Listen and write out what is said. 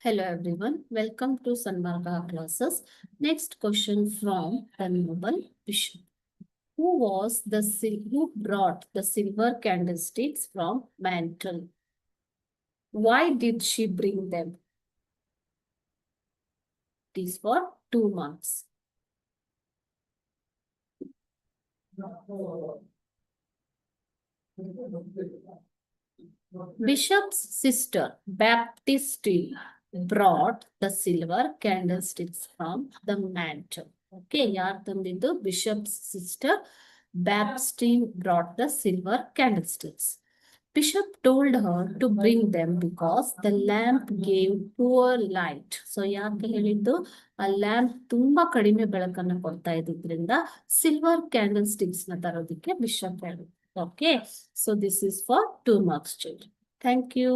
Hello everyone, welcome to Sanmarga classes. Next question from the noble Bishop. Who brought the silver candlesticks from mantle? Why did she bring them? It is for 2 marks. Bishop's sister Baptiste brought the silver candlesticks from the mantle. Okay, ಯಾರು ತಂದಿದ್ದು? Bishop's sister Baptiste brought the silver candlesticks. Bishop told her to bring them because the lamp gave poor light. So ಯಾಕೆ ಹೇಳಿದ್ದು? ಆ lamp ತುಂಬಾ ಕಡಿಮೆ ಬೆಳಕನ್ನು ಕೊಡ್ತಾ ಇದ್ದಿದ್ರಿಂದ silver candle sticks ನ ತರೋದಕ್ಕೆ ಬಿಷಪ್ ಹೇಳಿದ್ರು. Okay, so this is for 2 marks, children. Thank you.